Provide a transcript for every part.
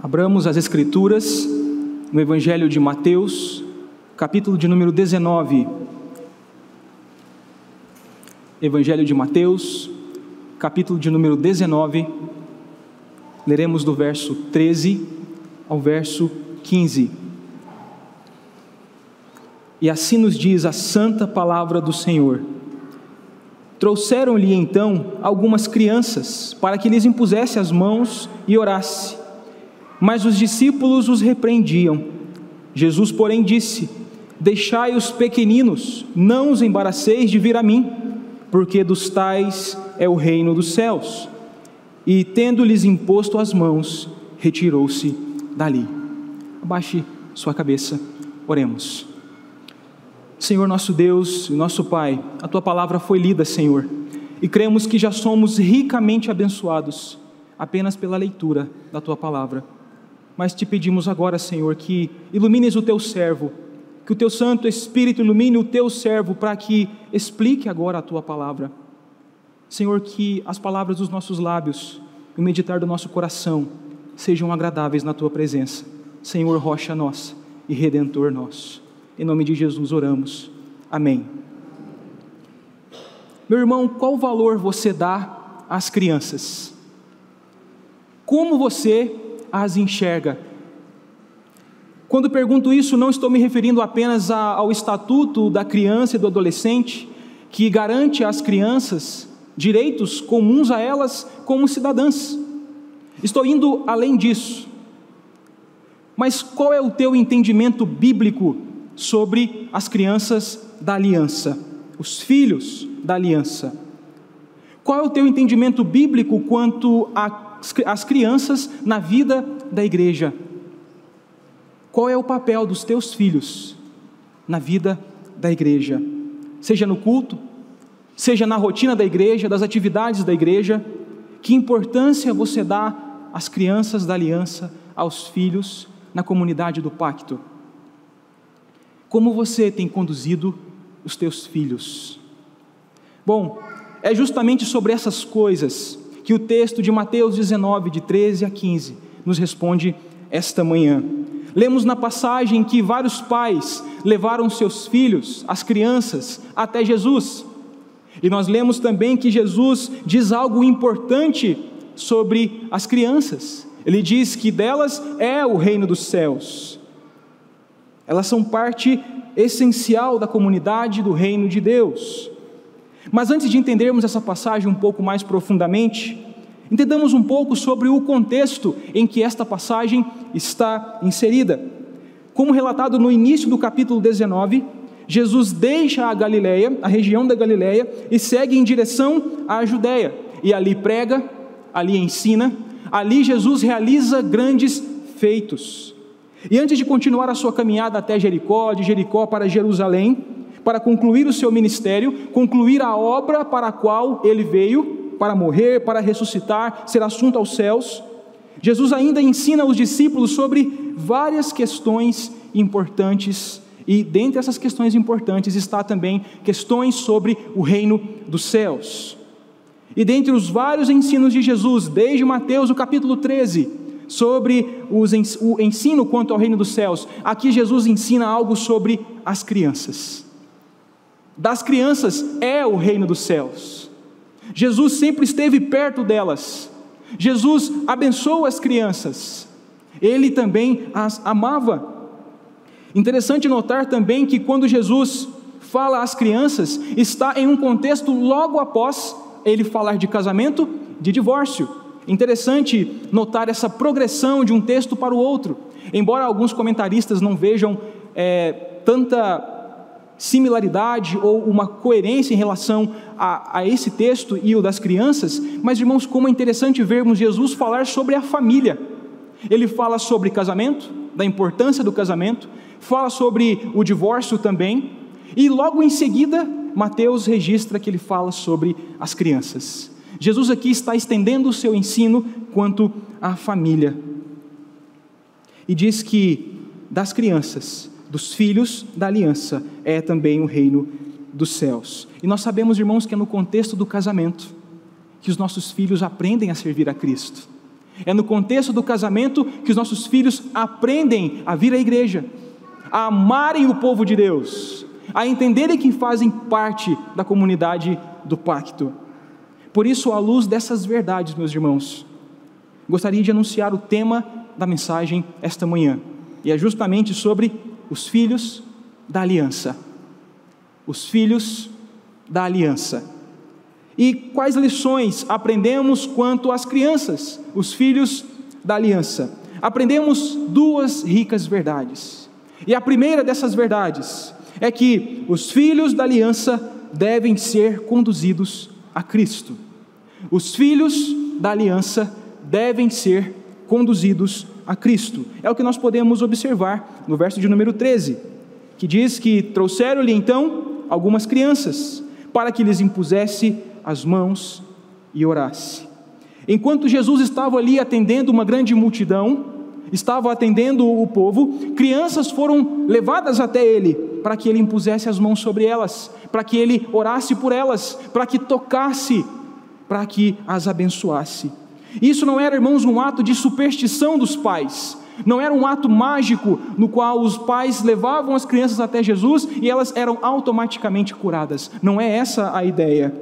Abramos as Escrituras no Evangelho de Mateus, capítulo de número 19. Evangelho de Mateus, capítulo de número 19, leremos do verso 13 ao verso 15. E assim nos diz a santa palavra do Senhor: trouxeram-lhe então algumas crianças, para que lhes impusesse as mãos e orasse. Mas os discípulos os repreendiam. Jesus, porém, disse: deixai os pequeninos, não os embaraceis de vir a mim, porque dos tais é o reino dos céus. E tendo-lhes imposto as mãos, retirou-se dali. Abaixe sua cabeça, oremos. Senhor nosso Deus e nosso Pai, a Tua palavra foi lida, Senhor, e cremos que já somos ricamente abençoados apenas pela leitura da Tua palavra. Mas te pedimos agora, Senhor, que ilumines o Teu servo, que o Teu Santo Espírito ilumine o Teu servo para que explique agora a Tua palavra. Senhor, que as palavras dos nossos lábios e o meditar do nosso coração sejam agradáveis na Tua presença. Senhor, rocha nossa e Redentor nosso. Em nome de Jesus oramos. Amém. Meu irmão, qual valor você dá às crianças? Como você as enxerga? Quando pergunto isso, não estou me referindo apenas ao estatuto da criança e do adolescente, que garante às crianças direitos comuns a elas como cidadãs. Estou indo além disso. Mas qual é o teu entendimento bíblico sobre as crianças da aliança, os filhos da aliança? Qual é o teu entendimento bíblico quanto às crianças na vida da igreja? Qual é o papel dos teus filhos na vida da igreja? Seja no culto, seja na rotina da igreja, das atividades da igreja, que importância você dá às crianças da aliança, aos filhos na comunidade do pacto? Como você tem conduzido os teus filhos? Bom, é justamente sobre essas coisas que o texto de Mateus 19, de 13 a 15, nos responde esta manhã. Lemos na passagem que vários pais levaram seus filhos, as crianças, até Jesus. E nós lemos também que Jesus diz algo importante sobre as crianças. Ele diz que delas é o reino dos céus. Elas são parte essencial da comunidade do reino de Deus. Mas antes de entendermos essa passagem um pouco mais profundamente, entendamos um pouco sobre o contexto em que esta passagem está inserida. Como relatado no início do capítulo 19, Jesus deixa a Galileia, a região da Galileia, e segue em direção à Judeia. E ali prega, ali ensina, ali Jesus realiza grandes feitos. E antes de continuar a sua caminhada até Jericó, de Jericó para Jerusalém, para concluir o seu ministério, concluir a obra para a qual ele veio, para morrer, para ressuscitar, ser assunto aos céus, Jesus ainda ensina os discípulos sobre várias questões importantes, e dentre essas questões importantes está também questões sobre o reino dos céus. E dentre os vários ensinos de Jesus, desde Mateus, o capítulo 13, sobre o ensino quanto ao reino dos céus, aqui Jesus ensina algo sobre as crianças. Das crianças é o reino dos céus. Jesus sempre esteve perto delas. Jesus abençoa as crianças. Ele também as amava. Interessante notar também que quando Jesus fala às crianças, está em um contexto logo após ele falar de casamento, de divórcio. Interessante notar essa progressão de um texto para o outro. Embora alguns comentaristas não vejam tanta similaridade ou uma coerência em relação a esse texto e o das crianças, mas irmãos, como é interessante vermos Jesus falar sobre a família. Ele fala sobre casamento, da importância do casamento, fala sobre o divórcio também, e logo em seguida Mateus registra que ele fala sobre as crianças. Jesus aqui está estendendo o seu ensino quanto à família, e diz que das crianças, dos filhos da aliança, é também o reino dos céus. E nós sabemos, irmãos, que é no contexto do casamento que os nossos filhos aprendem a servir a Cristo. É no contexto do casamento que os nossos filhos aprendem a vir à igreja, a amarem o povo de Deus, a entenderem que fazem parte da comunidade do pacto. Por isso, à luz dessas verdades, meus irmãos, gostaria de anunciar o tema da mensagem esta manhã, e é justamente sobre os filhos da aliança. Os filhos da aliança. E quais lições aprendemos quanto às crianças, os filhos da aliança? Aprendemos duas ricas verdades. E a primeira dessas verdades é que os filhos da aliança devem ser conduzidos a Cristo. Os filhos da aliança devem ser conduzidos a Cristo. É o que nós podemos observar no verso de número 13, que diz que trouxeram-lhe então algumas crianças, para que lhes impusesse as mãos e orasse. Enquanto Jesus estava ali atendendo uma grande multidão, estava atendendo o povo, crianças foram levadas até ele, para que ele impusesse as mãos sobre elas, para que ele orasse por elas, para que tocasse, para que as abençoasse. Isso não era, irmãos, um ato de superstição dos pais, não era um ato mágico no qual os pais levavam as crianças até Jesus e elas eram automaticamente curadas. Não é essa a ideia.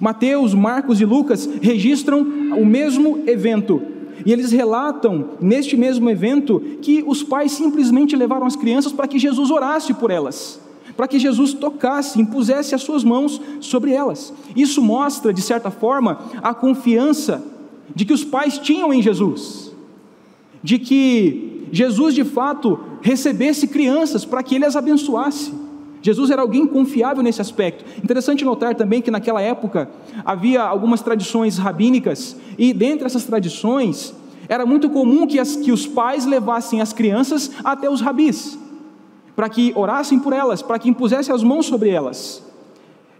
Mateus, Marcos e Lucas registram o mesmo evento, e eles relatam neste mesmo evento que os pais simplesmente levaram as crianças para que Jesus orasse por elas, para que Jesus tocasse, impusesse as suas mãos sobre elas. Isso mostra, de certa forma, a confiança de que os pais tinham em Jesus, de que Jesus de fato recebesse crianças para que ele as abençoasse. Jesus era alguém confiável nesse aspecto. Interessante notar também que naquela época havia algumas tradições rabínicas, e dentre essas tradições era muito comum que os pais levassem as crianças até os rabis, para que orassem por elas, para que impusessem as mãos sobre elas.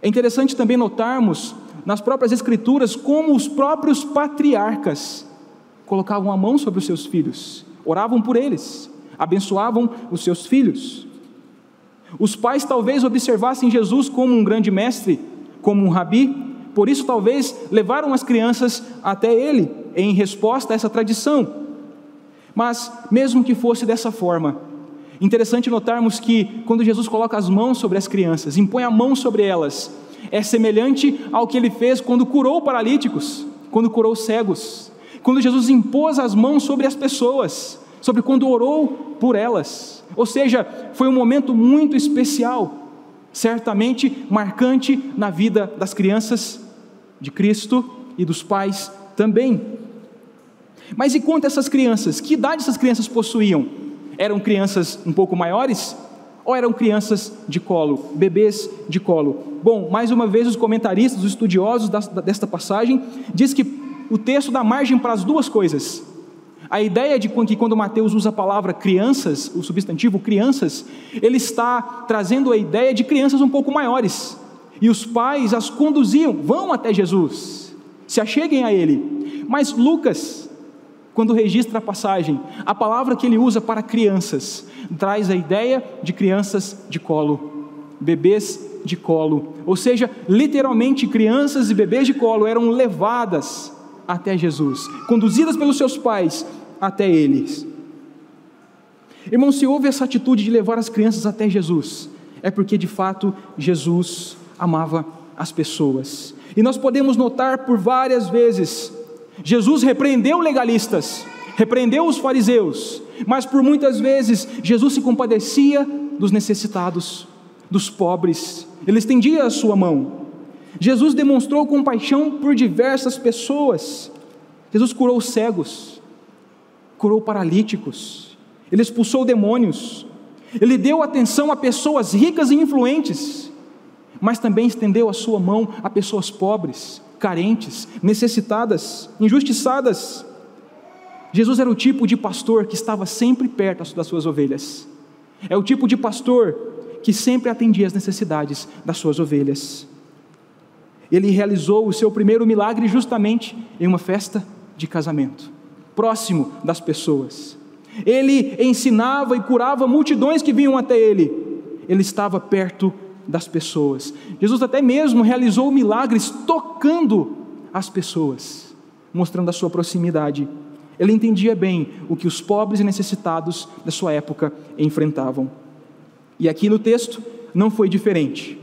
É interessante também notarmos nas próprias escrituras como os próprios patriarcas colocavam a mão sobre os seus filhos, oravam por eles, abençoavam os seus filhos. Os pais talvez observassem Jesus como um grande mestre, como um rabi, por isso talvez levaram as crianças até ele, em resposta a essa tradição. Mas mesmo que fosse dessa forma, interessante notarmos que quando Jesus coloca as mãos sobre as crianças, impõe a mão sobre elas, é semelhante ao que ele fez quando curou paralíticos, quando curou cegos, quando Jesus impôs as mãos sobre as pessoas, sobre quando orou por elas. Ou seja, foi um momento muito especial, certamente marcante na vida das crianças de Cristo e dos pais também. Mas e quanto a essas crianças? Que idade essas crianças possuíam? Eram crianças um pouco maiores? Ou eram crianças de colo, bebês de colo? Bom, mais uma vez os comentaristas, os estudiosos desta passagem, diz que o texto dá margem para as duas coisas. A ideia de que quando Mateus usa a palavra crianças, o substantivo crianças, ele está trazendo a ideia de crianças um pouco maiores, e os pais as conduziam, vão até Jesus, se acheguem a ele. Mas Lucas, quando registra a passagem, a palavra que ele usa para crianças, traz a ideia de crianças de colo, bebês de colo, ou seja, literalmente crianças e bebês de colo eram levadas até Jesus, conduzidas pelos seus pais até eles. Irmão, se houve essa atitude de levar as crianças até Jesus, é porque de fato Jesus amava as pessoas. E nós podemos notar por várias vezes, Jesus repreendeu legalistas, repreendeu os fariseus, mas por muitas vezes Jesus se compadecia dos necessitados, dos pobres, ele estendia a sua mão. Jesus demonstrou compaixão por diversas pessoas. Jesus curou cegos, curou paralíticos, ele expulsou demônios, ele deu atenção a pessoas ricas e influentes, mas também estendeu a sua mão a pessoas pobres, carentes, necessitadas, injustiçadas. Jesus era o tipo de pastor que estava sempre perto das suas ovelhas, é o tipo de pastor que sempre atendia às necessidades das suas ovelhas. Ele realizou o seu primeiro milagre justamente em uma festa de casamento, próximo das pessoas. Ele ensinava e curava multidões que vinham até ele. Ele estava perto das pessoas. Jesus até mesmo realizou milagres tocando as pessoas, mostrando a sua proximidade. Ele entendia bem o que os pobres e necessitados da sua época enfrentavam. E aqui no texto não foi diferente.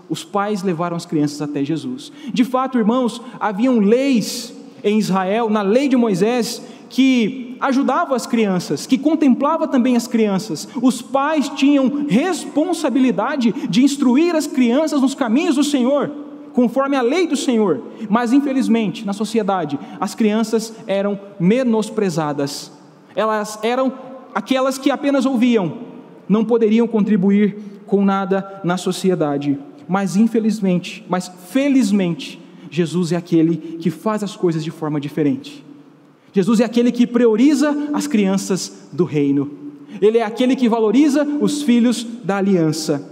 Os pais levaram as crianças até Jesus. De fato, irmãos, haviam leis em Israel, na lei de Moisés, que ajudava as crianças, que contemplava também as crianças. Os pais tinham responsabilidade de instruir as crianças nos caminhos do Senhor, conforme a lei do Senhor. Mas infelizmente, na sociedade, as crianças eram menosprezadas. Elas eram aquelas que apenas ouviam, não poderiam contribuir com nada na sociedade. Mas felizmente, Jesus é aquele que faz as coisas de forma diferente. Jesus é aquele que prioriza as crianças do reino. Ele é aquele que valoriza os filhos da aliança.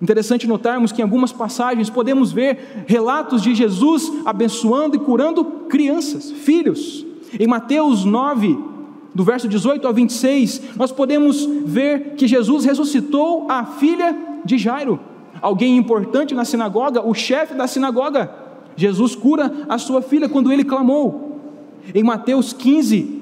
Interessante notarmos que em algumas passagens podemos ver relatos de Jesus abençoando e curando crianças, filhos. Em Mateus 9, do verso 18 ao 26, nós podemos ver que Jesus ressuscitou a filha de Jairo, alguém importante na sinagoga, o chefe da sinagoga. Jesus cura a sua filha quando ele clamou. Em Mateus 15,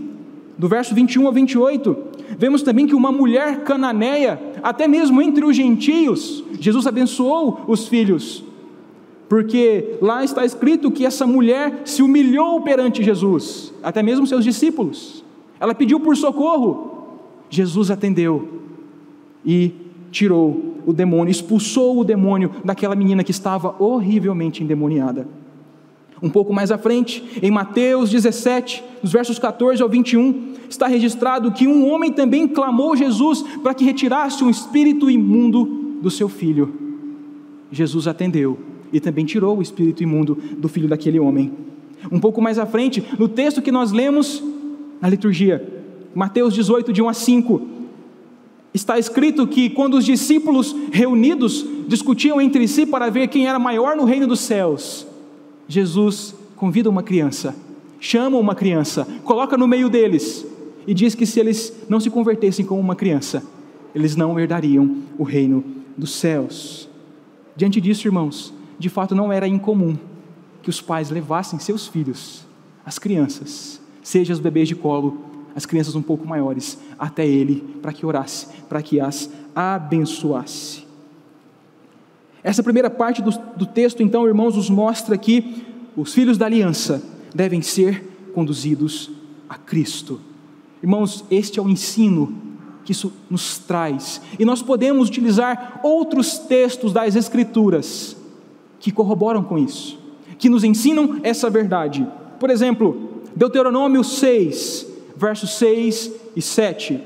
do verso 21 a 28, vemos também que uma mulher cananeia, até mesmo entre os gentios, Jesus abençoou os filhos, porque lá está escrito que essa mulher se humilhou perante Jesus, até mesmo seus discípulos. Ela pediu por socorro. Jesus atendeu e tirou o demônio, expulsou o demônio daquela menina que estava horrivelmente endemoniada. Um pouco mais à frente, em Mateus 17, dos versos 14 ao 21, está registrado que um homem também clamou Jesus para que retirasse um espírito imundo do seu filho. Jesus atendeu e também tirou o espírito imundo do filho daquele homem. Um pouco mais à frente, no texto que nós lemos na liturgia, Mateus 18, de 1 a 5, está escrito que quando os discípulos reunidos discutiam entre si para ver quem era maior no reino dos céus, Jesus convida uma criança, chama uma criança, coloca no meio deles e diz que se eles não se convertessem como uma criança, eles não herdariam o reino dos céus. Diante disso, irmãos, de fato não era incomum que os pais levassem seus filhos, as crianças, seja os bebês de colo, as crianças um pouco maiores, até ele, para que orasse, para que as abençoasse. Essa primeira parte do texto, então, irmãos, nos mostra que os filhos da aliança devem ser conduzidos a Cristo. Irmãos, este é o ensino que isso nos traz, e nós podemos utilizar outros textos das Escrituras que corroboram com isso, que nos ensinam essa verdade. Por exemplo, Deuteronômio 6, versos 6 e 7,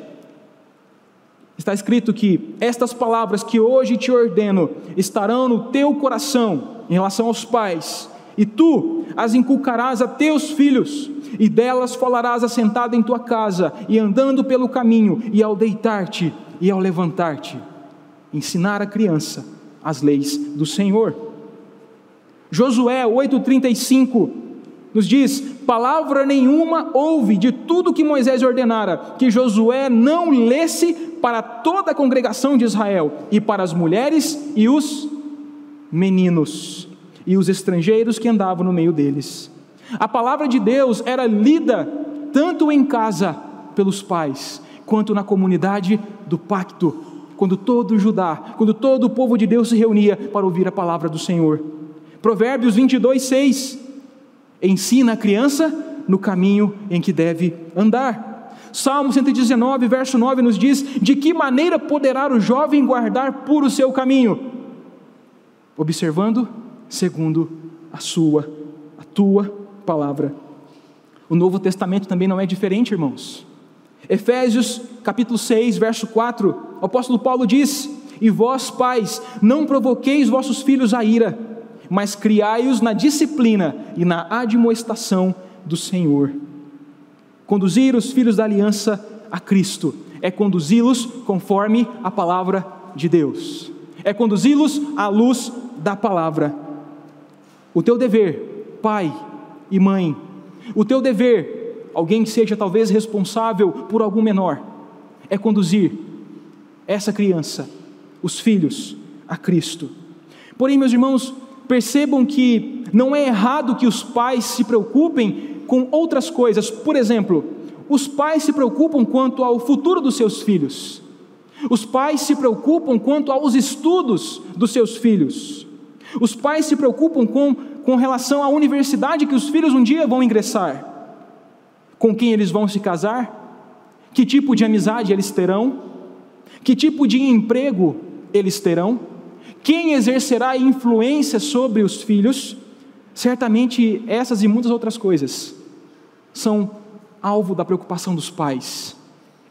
está escrito que estas palavras que hoje te ordeno estarão no teu coração em relação aos pais, e tu as inculcarás a teus filhos, e delas falarás assentado em tua casa, e andando pelo caminho, e ao deitar-te e ao levantar-te. Ensinar a criança as leis do Senhor. Josué 8,35 nos diz: palavra nenhuma houve de tudo que Moisés ordenara, que Josué não lesse para toda a congregação de Israel, e para as mulheres e os meninos, e os estrangeiros que andavam no meio deles. A palavra de Deus era lida tanto em casa pelos pais, quanto na comunidade do pacto, quando todo Judá, quando todo o povo de Deus se reunia para ouvir a palavra do Senhor. Provérbios 22:6, ensina a criança no caminho em que deve andar. Salmo 119, verso 9 nos diz: de que maneira poderá o jovem guardar puro o seu caminho? Observando segundo a tua palavra. O Novo Testamento também não é diferente, irmãos. Efésios capítulo 6, verso 4, o apóstolo Paulo diz: e vós, pais, não provoqueis vossos filhos a ira, mas criai-os na disciplina e na admoestação do Senhor. Conduzir os filhos da aliança a Cristo é conduzi-los conforme a palavra de Deus, é conduzi-los à luz da palavra. O teu dever, pai e mãe, o teu dever, alguém que seja talvez responsável por algum menor, é conduzir essa criança, os filhos, a Cristo. Porém, meus irmãos, percebam que Não é errado que os pais se preocupem com outras coisas. Por exemplo, os pais se preocupam quanto ao futuro dos seus filhos. Os pais se preocupam quanto aos estudos dos seus filhos. Os pais se preocupam com relação à universidade que os filhos um dia vão ingressar. Com quem eles vão se casar? Que tipo de amizade eles terão? Que tipo de emprego eles terão? Quem exercerá influência sobre os filhos? Certamente essas e muitas outras coisas são alvo da preocupação dos pais.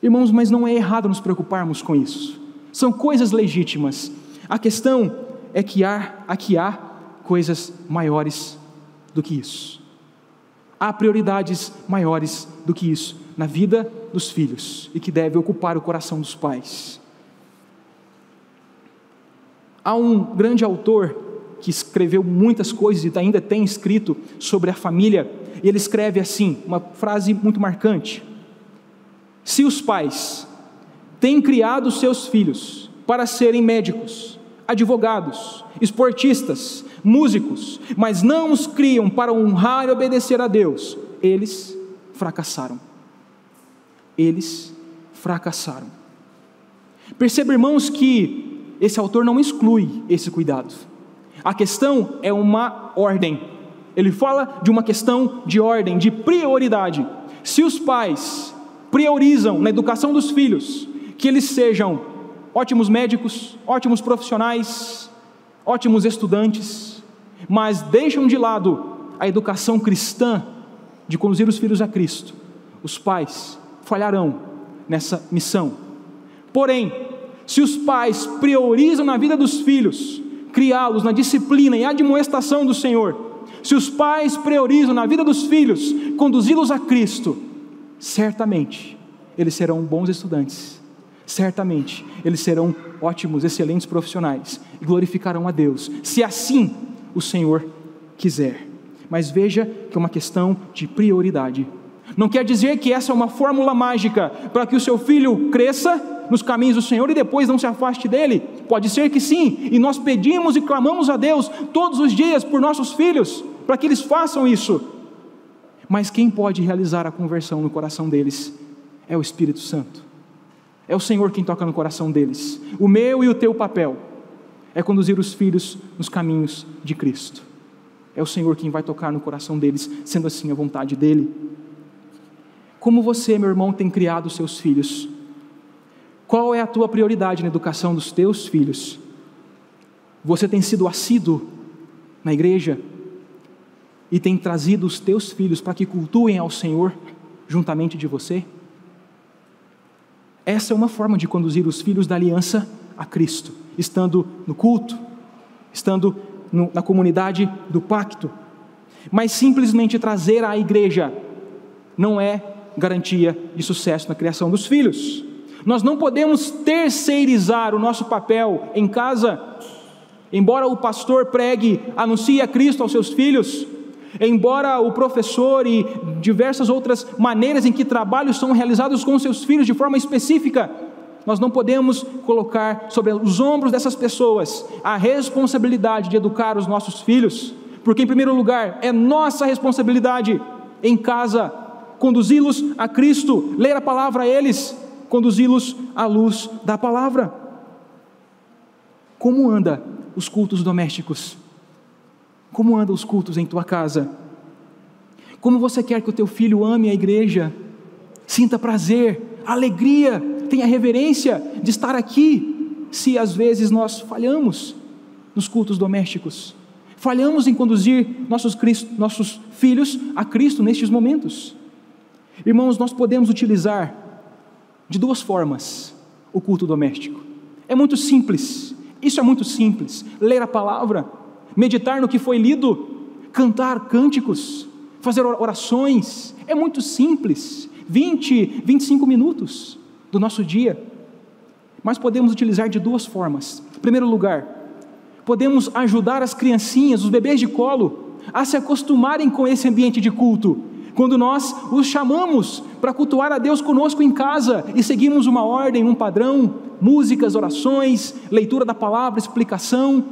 Irmãos, mas não é errado nos preocuparmos com isso. São coisas legítimas. A questão é que há coisas maiores do que isso. Há prioridades maiores do que isso na vida dos filhos e que deve ocupar o coração dos pais. Há um grande autor que escreveu muitas coisas e ainda tem escrito sobre a família, e ele escreve assim, uma frase muito marcante: se os pais têm criado seus filhos para serem médicos, advogados, esportistas, músicos, mas não os criam para honrar e obedecer a Deus, eles fracassaram. Eles fracassaram. Perceba, irmãos, que esse autor não exclui esse cuidado. A questão é uma ordem. Ele fala de uma questão de ordem, de prioridade. Se os pais priorizam na educação dos filhos que eles sejam ótimos médicos, ótimos profissionais, ótimos estudantes, mas deixam de lado a educação cristã de conduzir os filhos a Cristo, os pais falharão nessa missão. Porém, se os pais priorizam na vida dos filhos criá-los na disciplina e admoestação do Senhor, se os pais priorizam na vida dos filhos conduzi-los a Cristo, certamente eles serão bons estudantes, certamente eles serão ótimos, excelentes profissionais e glorificarão a Deus, se assim o Senhor quiser. Mas veja que é uma questão de prioridade. Não quer dizer que essa é uma fórmula mágica para que o seu filho cresça nos caminhos do Senhor e depois não se afaste dele. Pode ser que sim, e nós pedimos e clamamos a Deus todos os dias por nossos filhos, para que eles façam isso. Mas quem pode realizar a conversão no coração deles é o Espírito Santo. É o Senhor quem toca no coração deles. O meu e o teu papel é conduzir os filhos nos caminhos de Cristo. É o Senhor quem vai tocar no coração deles, sendo assim a vontade dele. Como você, meu irmão, tem criado os seus filhos? Qual é a tua prioridade na educação dos teus filhos? Você tem sido assíduo na igreja e tem trazido os teus filhos para que cultuem ao Senhor juntamente de você? Essa é uma forma de conduzir os filhos da aliança a Cristo, estando no culto, estando na comunidade do pacto. Mas simplesmente trazer à igreja não é garantia de sucesso na criação dos filhos. Nós não podemos terceirizar o nosso papel em casa. Embora o pastor pregue, anuncie a Cristo aos seus filhos, embora o professor e diversas outras maneiras em que trabalhos são realizados com os seus filhos de forma específica, nós não podemos colocar sobre os ombros dessas pessoas a responsabilidade de educar os nossos filhos, porque em primeiro lugar é nossa responsabilidade em casa conduzi-los a Cristo, ler a palavra a eles, conduzi-los à luz da palavra. Como anda os cultos domésticos? Como andam os cultos em tua casa? Como você quer que o teu filho ame a igreja, sinta prazer, alegria, tenha reverência de estar aqui, se às vezes nós falhamos nos cultos domésticos, falhamos em conduzir nossos filhos a Cristo nestes momentos? Irmãos, nós podemos utilizar de duas formas o culto doméstico. É muito simples, isso é muito simples: ler a palavra, meditar no que foi lido, cantar cânticos, fazer orações. É muito simples, 25 minutos do nosso dia. Mas podemos utilizar de duas formas. Em primeiro lugar, podemos ajudar as criancinhas, os bebês de colo, a se acostumarem com esse ambiente de culto, quando nós os chamamos para cultuar a Deus conosco em casa e seguimos uma ordem, um padrão, músicas, orações, leitura da palavra, explicação.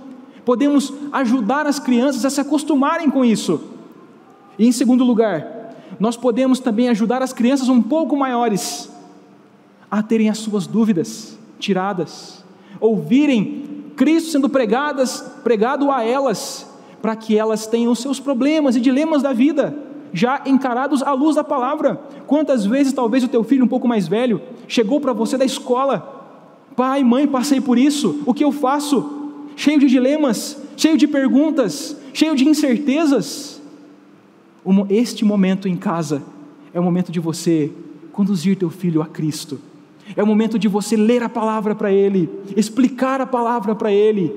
podemos ajudar as crianças a se acostumarem com isso. E em segundo lugar, nós podemos também ajudar as crianças um pouco maiores a terem as suas dúvidas tiradas, ouvirem Cristo sendo pregado a elas, para que elas tenham os seus problemas e dilemas da vida já encarados à luz da palavra. Quantas vezes talvez o teu filho um pouco mais velho chegou para você da escola: pai, mãe, passei por isso, o que eu faço? Cheio de dilemas, cheio de perguntas, cheio de incertezas. Este momento em casa é o momento de você conduzir teu filho a Cristo, é o momento de você ler a palavra para ele, explicar a palavra para ele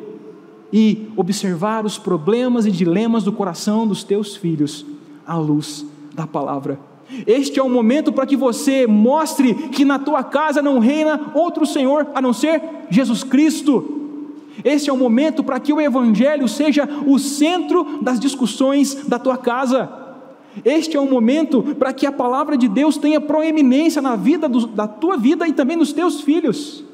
e observar os problemas e dilemas do coração dos teus filhos à luz da palavra. Este é o momento para que você mostre que na tua casa não reina outro Senhor a não ser Jesus Cristo. Este é o momento para que o Evangelho seja o centro das discussões da tua casa. Este é o momento para que a palavra de Deus tenha proeminência na vida da tua vida e também dos teus filhos.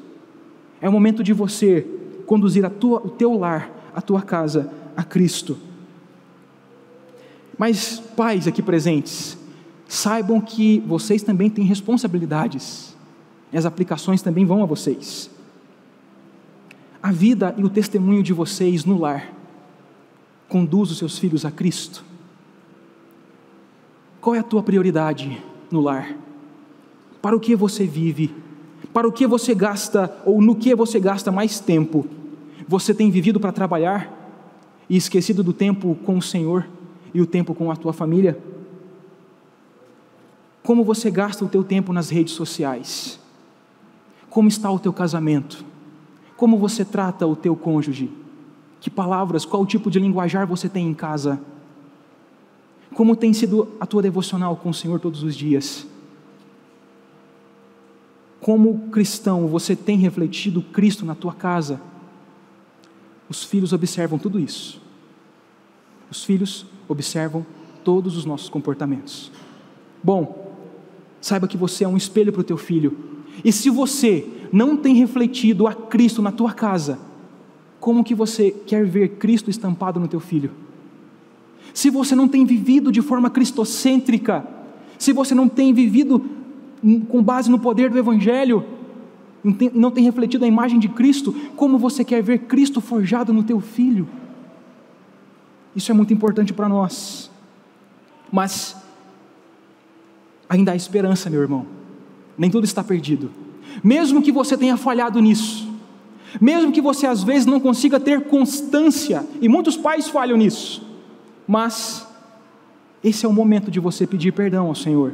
É o momento de você conduzir o teu lar, a tua casa, a Cristo. Mas pais aqui presentes, saibam que vocês também têm responsabilidades, e as aplicações também vão a vocês. A vida e o testemunho de vocês no lar conduz os seus filhos a Cristo. Qual é a tua prioridade no lar? Para o que você vive? Para o que você gasta, ou no que você gasta mais tempo? Você tem vivido para trabalhar e esquecido do tempo com o Senhor e o tempo com a tua família? Como você gasta o teu tempo nas redes sociais? Como está o teu casamento? Como você trata o teu cônjuge? Que palavras, qual tipo de linguajar você tem em casa? Como tem sido a tua devocional com o Senhor todos os dias? Como cristão, você tem refletido Cristo na tua casa? Os filhos observam tudo isso. Os filhos observam todos os nossos comportamentos. Bom, saiba que você é um espelho para o teu filho. E se você não tem refletido a Cristo na tua casa, como que você quer ver Cristo estampado no teu filho? Se você não tem vivido de forma cristocêntrica, se você não tem vivido com base no poder do Evangelho, não tem refletido a imagem de Cristo, como você quer ver Cristo forjado no teu filho? Isso é muito importante para nós. Mas ainda há esperança, meu irmão. Nem tudo está perdido. Mesmo que você tenha falhado nisso, mesmo que você às vezes não consiga ter constância, e muitos pais falham nisso, mas esse é o momento de você pedir perdão ao Senhor,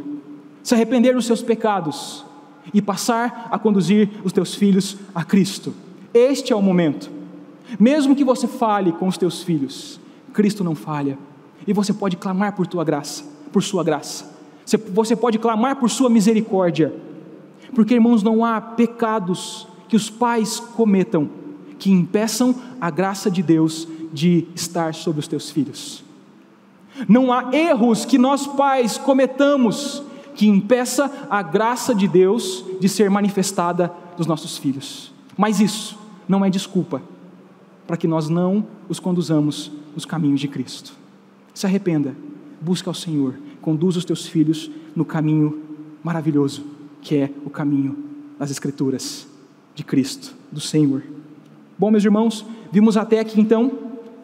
se arrepender dos seus pecados e passar a conduzir os teus filhos a Cristo. Este é o momento. Mesmo que você falhe com os teus filhos, Cristo não falha, e você pode clamar por sua graça, você pode clamar por sua misericórdia, porque, irmãos, não há pecados que os pais cometam que impeçam a graça de Deus de estar sobre os teus filhos. Não há erros que nós pais cometamos que impeça a graça de Deus de ser manifestada nos nossos filhos. Mas isso não é desculpa para que nós não os conduzamos nos caminhos de Cristo. Se arrependa, busca ao Senhor, conduza os teus filhos no caminho maravilhoso, que é o caminho das Escrituras de Cristo, do Senhor. Bom, meus irmãos, vimos até aqui então,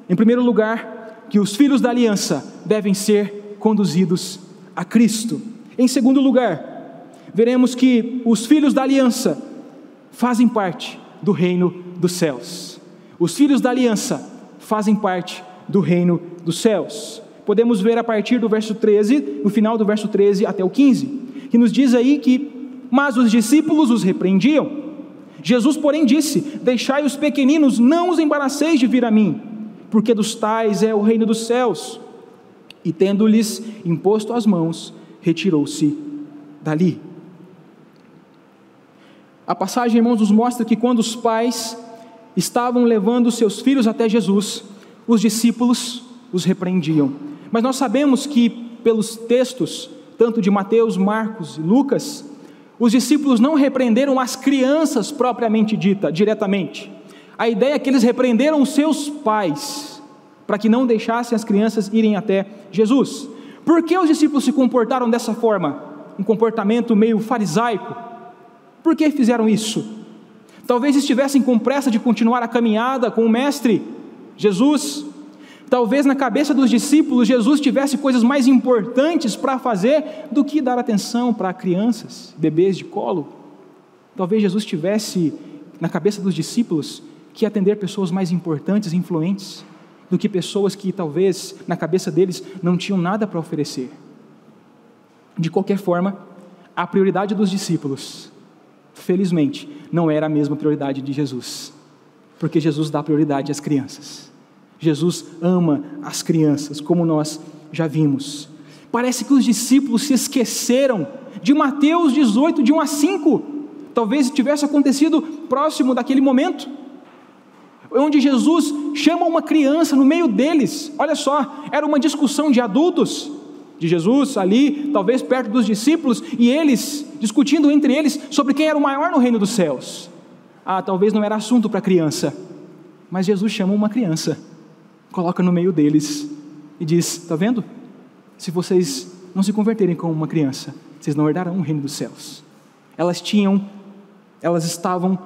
em primeiro lugar, que os filhos da aliança devem ser conduzidos a Cristo. Em segundo lugar, veremos que os filhos da aliança fazem parte do reino dos céus. Os filhos da aliança fazem parte do reino dos céus. Podemos ver a partir do verso 13, no final do verso 13 até o 15, que nos diz aí que, mas os discípulos os repreendiam. Jesus, porém, disse: deixai os pequeninos, não os embaraceis de vir a mim, porque dos tais é o reino dos céus. E tendo-lhes imposto as mãos, retirou-se dali. A passagem, irmãos, nos mostra que quando os pais estavam levando seus filhos até Jesus, os discípulos os repreendiam. Mas nós sabemos que, pelos textos, tanto de Mateus, Marcos e Lucas, os discípulos não repreenderam as crianças propriamente dita, diretamente. A ideia é que eles repreenderam os seus pais, para que não deixassem as crianças irem até Jesus. Por que os discípulos se comportaram dessa forma? Um comportamento meio farisaico. Por que fizeram isso? Talvez estivessem com pressa de continuar a caminhada com o Mestre, Jesus. Talvez na cabeça dos discípulos, Jesus tivesse coisas mais importantes para fazer do que dar atenção para crianças, bebês de colo. Talvez Jesus tivesse na cabeça dos discípulos que atender pessoas mais importantes e influentes do que pessoas que talvez na cabeça deles não tinham nada para oferecer. De qualquer forma, a prioridade dos discípulos, felizmente, não era a mesma prioridade de Jesus, porque Jesus dá prioridade às crianças. Jesus ama as crianças, como nós já vimos. Parece que os discípulos se esqueceram de Mateus 18, de 1 a 5, talvez tivesse acontecido próximo daquele momento, onde Jesus chama uma criança no meio deles. Olha só, era uma discussão de adultos, de Jesus ali, talvez perto dos discípulos, e eles discutindo entre eles sobre quem era o maior no reino dos céus. Talvez não era assunto para criança, mas Jesus chama uma criança, coloca no meio deles e diz: está vendo? Se vocês não se converterem como uma criança, vocês não herdarão o reino dos céus. Elas estavam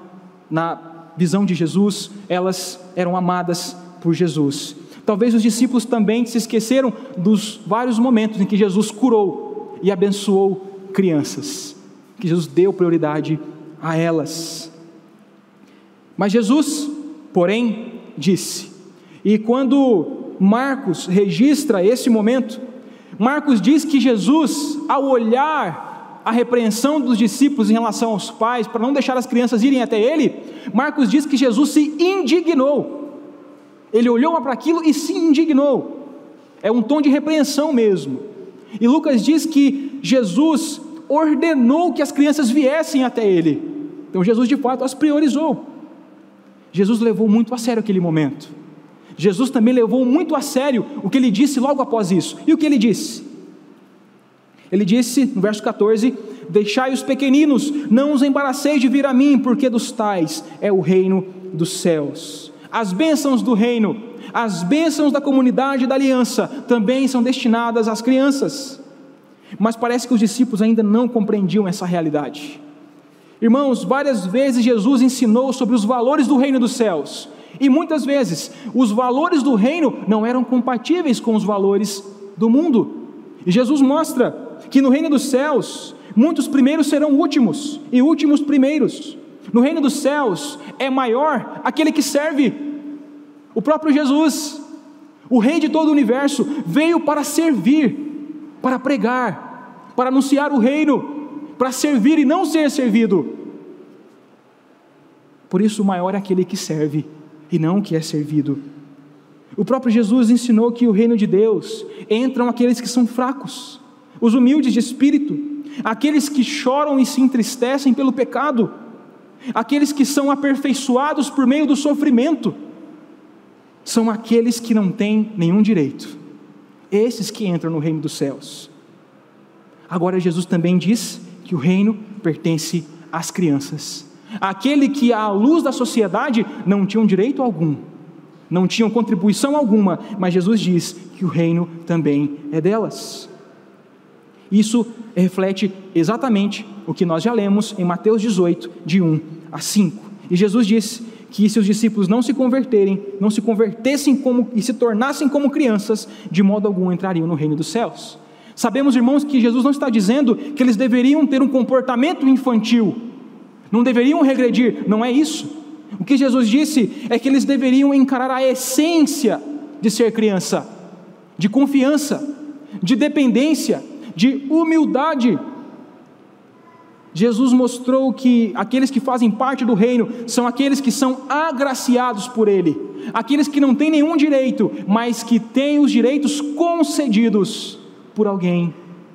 na visão de Jesus, elas eram amadas por Jesus. Talvez os discípulos também se esqueceram dos vários momentos em que Jesus curou e abençoou crianças, que Jesus deu prioridade a elas. Mas Jesus, porém, disse, e quando Marcos registra esse momento, Marcos diz que Jesus, ao olhar a repreensão dos discípulos em relação aos pais, para não deixar as crianças irem até ele, Marcos diz que Jesus se indignou. Ele olhou para aquilo e se indignou. É um tom de repreensão mesmo. E Lucas diz que Jesus ordenou que as crianças viessem até ele. Então Jesus de fato as priorizou. Jesus levou muito a sério aquele momento. Jesus também levou muito a sério o que ele disse logo após isso. E o que ele disse? Ele disse no verso 14: deixai os pequeninos, não os embaraceis de vir a mim, porque dos tais é o reino dos céus. As bênçãos do reino, as bênçãos da comunidade da aliança, também são destinadas às crianças. Mas parece que os discípulos ainda não compreendiam essa realidade. Irmãos, várias vezes Jesus ensinou sobre os valores do reino dos céus, e muitas vezes os valores do reino não eram compatíveis com os valores do mundo. E Jesus mostra que no reino dos céus, muitos primeiros serão últimos, e últimos primeiros. No reino dos céus, é maior aquele que serve. O próprio Jesus, o Rei de todo o universo, veio para servir, para pregar, para anunciar o reino, para servir e não ser servido. Por isso, o maior é aquele que serve, e não o que é servido. O próprio Jesus ensinou que o reino de Deus entram aqueles que são fracos, os humildes de espírito, aqueles que choram e se entristecem pelo pecado, aqueles que são aperfeiçoados por meio do sofrimento, são aqueles que não têm nenhum direito, esses que entram no reino dos céus. Agora Jesus também diz que o reino pertence às crianças, aquele que à luz da sociedade não tinham direito algum, não tinham contribuição alguma, mas Jesus diz que o reino também é delas. Isso reflete exatamente o que nós já lemos em Mateus 18, de 1 a 5. E Jesus disse que se os discípulos não se convertessem e se tornassem como crianças, de modo algum entrariam no reino dos céus. Sabemos, irmãos, que Jesus não está dizendo que eles deveriam ter um comportamento infantil, não deveriam regredir, não é isso. O que Jesus disse é que eles deveriam encarar a essência de ser criança, de confiança, de dependência, de humildade. Jesus mostrou que aqueles que fazem parte do reino são aqueles que são agraciados por Ele, aqueles que não têm nenhum direito, mas que têm os direitos concedidos por alguém,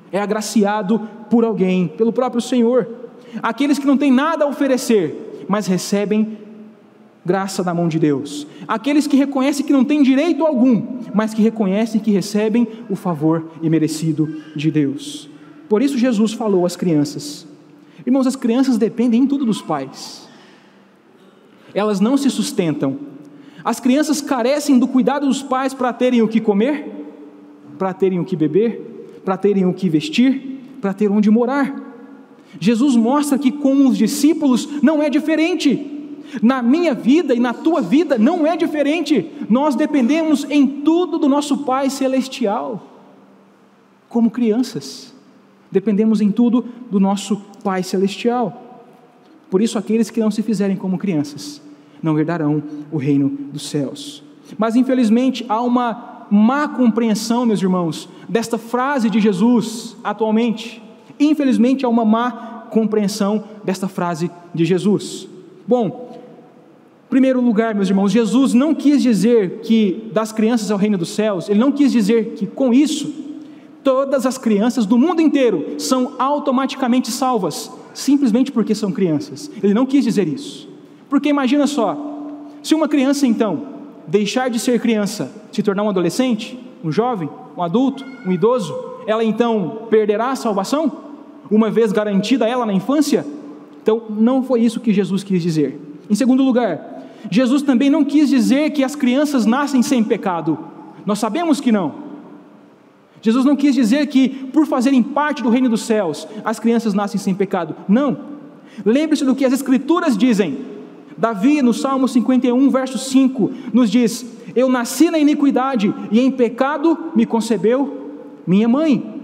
é agraciado por alguém, pelo próprio Senhor. Aqueles que não têm nada a oferecer, mas recebem graça da mão de Deus. Aqueles que reconhecem que não têm direito algum, mas que reconhecem que recebem o favor imerecido de Deus. Por isso Jesus falou às crianças. Irmãos, as crianças dependem em tudo dos pais. elas não se sustentam. As crianças carecem do cuidado dos pais para terem o que comer, para terem o que beber, para terem o que vestir, para ter onde morar. Jesus mostra que com os discípulos não é diferente. Na minha vida e na tua vida não é diferente. Nós dependemos em tudo do nosso Pai Celestial. Como crianças, dependemos em tudo do nosso Pai Celestial. Por isso, aqueles que não se fizerem como crianças não herdarão o reino dos céus. Mas infelizmente há uma má compreensão, meus irmãos, desta frase de Jesus atualmente. Infelizmente há uma má compreensão desta frase de Jesus. Bom, em primeiro lugar, meus irmãos, Jesus não quis dizer que das crianças ao reino dos céus, Ele não quis dizer que com isso, todas as crianças do mundo inteiro são automaticamente salvas, simplesmente porque são crianças. Ele não quis dizer isso. Porque imagina só, se uma criança então deixar de ser criança, se tornar um adolescente, um jovem, um adulto, um idoso, ela então perderá a salvação, uma vez garantida ela na infância? Então não foi isso que Jesus quis dizer. Em segundo lugar, Jesus também não quis dizer que as crianças nascem sem pecado. Nós sabemos que não. Jesus não quis dizer que por fazerem parte do reino dos céus, as crianças nascem sem pecado. Não. Lembre-se do que as Escrituras dizem. Davi, no Salmo 51, verso 5, nos diz: eu nasci na iniquidade e em pecado me concebeu minha mãe.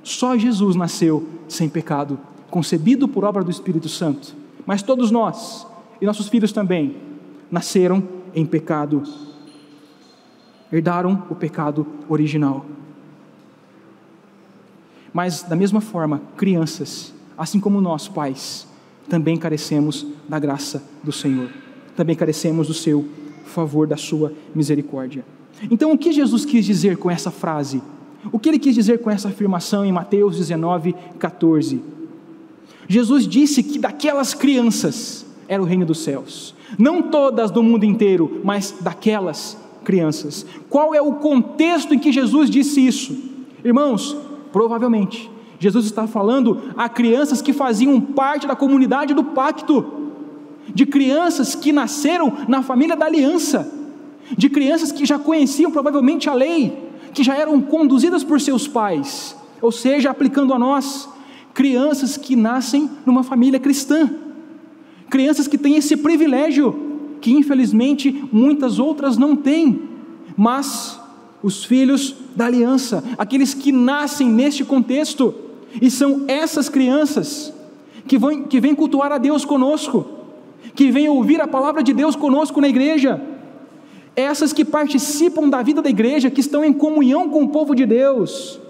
Só Jesus nasceu sem pecado, concebido por obra do Espírito Santo. Mas todos nós, e nossos filhos também, nasceram em pecado, herdaram o pecado original. Mas da mesma forma, crianças, assim como nós, pais, também carecemos da graça do Senhor, também carecemos do seu favor, da sua misericórdia. Então o que Jesus quis dizer com essa frase? O que Ele quis dizer com essa afirmação em Mateus 19, 14? Jesus disse que daquelas crianças era o reino dos céus, não todas do mundo inteiro, mas daquelas crianças. Qual é o contexto em que Jesus disse isso? Irmãos, provavelmente Jesus está falando a crianças que faziam parte da comunidade do pacto, de crianças que nasceram na família da aliança, de crianças que já conheciam provavelmente a lei, que já eram conduzidas por seus pais, ou seja, aplicando a nós, crianças que nascem numa família cristã, crianças que têm esse privilégio, que infelizmente muitas outras não têm, mas os filhos da aliança, aqueles que nascem neste contexto, e são essas crianças que vêm cultuar a Deus conosco, que vêm ouvir a palavra de Deus conosco na igreja, essas que participam da vida da igreja, que estão em comunhão com o povo de Deus,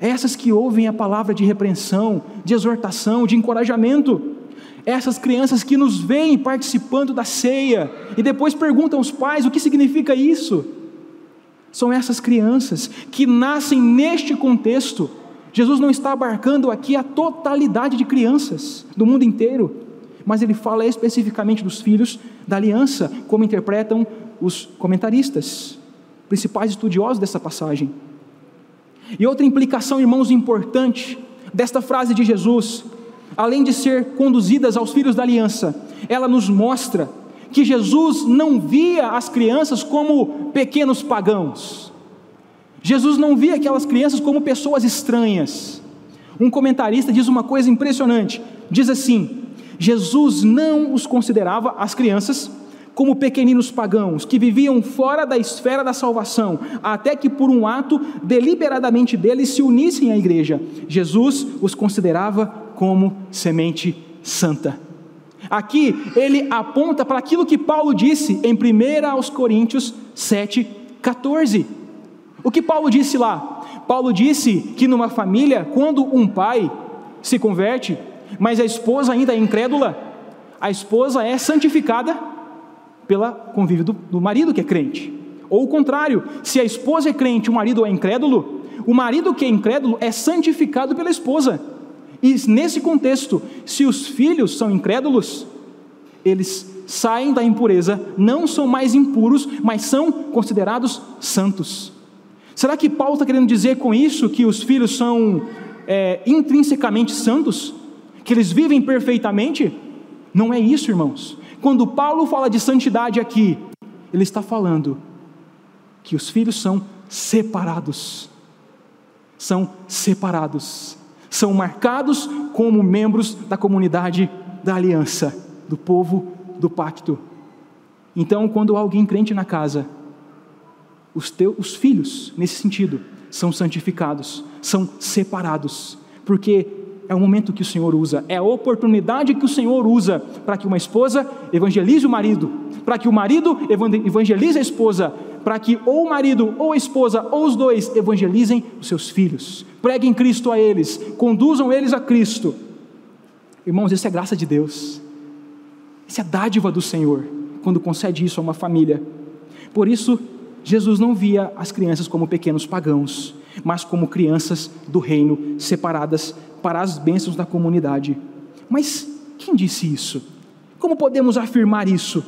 essas que ouvem a palavra de repreensão, de exortação, de encorajamento, essas crianças que nos veem participando da ceia, e depois perguntam aos pais o que significa isso. São essas crianças que nascem neste contexto. Jesus não está abarcando aqui a totalidade de crianças do mundo inteiro, mas Ele fala especificamente dos filhos da aliança, como interpretam os comentaristas, principais estudiosos dessa passagem. E outra implicação, irmãos, importante desta frase de Jesus, além de ser conduzidas aos filhos da aliança, ela nos mostra que Jesus não via as crianças como pequenos pagãos. Jesus não via aquelas crianças como pessoas estranhas. Um comentarista diz uma coisa impressionante, diz assim: Jesus não os considerava, as crianças, como pequeninos pagãos, que viviam fora da esfera da salvação, até que por um ato deliberadamente deles se unissem à igreja. Jesus os considerava como semente santa. Aqui ele aponta para aquilo que Paulo disse em 1 Coríntios 7,14. O que Paulo disse lá? Paulo disse que numa família, quando um pai se converte, mas a esposa ainda é incrédula, a esposa é santificada pelo convívio do marido que é crente. Ou o contrário, se a esposa é crente e o marido é incrédulo, o marido que é incrédulo é santificado pela esposa. E nesse contexto, se os filhos são incrédulos, eles saem da impureza, não são mais impuros, mas são considerados santos. Será que Paulo está querendo dizer com isso que os filhos são intrinsecamente santos? Que eles vivem perfeitamente? Não é isso, irmãos. Quando Paulo fala de santidade aqui, ele está falando que os filhos são separados, são marcados como membros da comunidade da aliança, do povo do pacto. Então, quando há alguém crente na casa, os filhos, nesse sentido, são santificados, são separados, porque é o momento que o Senhor usa, é a oportunidade que o Senhor usa para que uma esposa evangelize o marido, para que o marido evangelize a esposa, para que ou o marido, ou a esposa, ou os dois evangelizem os seus filhos, preguem Cristo a eles, conduzam eles a Cristo. Irmãos, isso é graça de Deus, isso é dádiva do Senhor, quando concede isso a uma família. Por isso, Jesus não via as crianças como pequenos pagãos, mas como crianças do reino, separadas para as bênçãos da comunidade. Mas quem disse isso? Como podemos afirmar isso?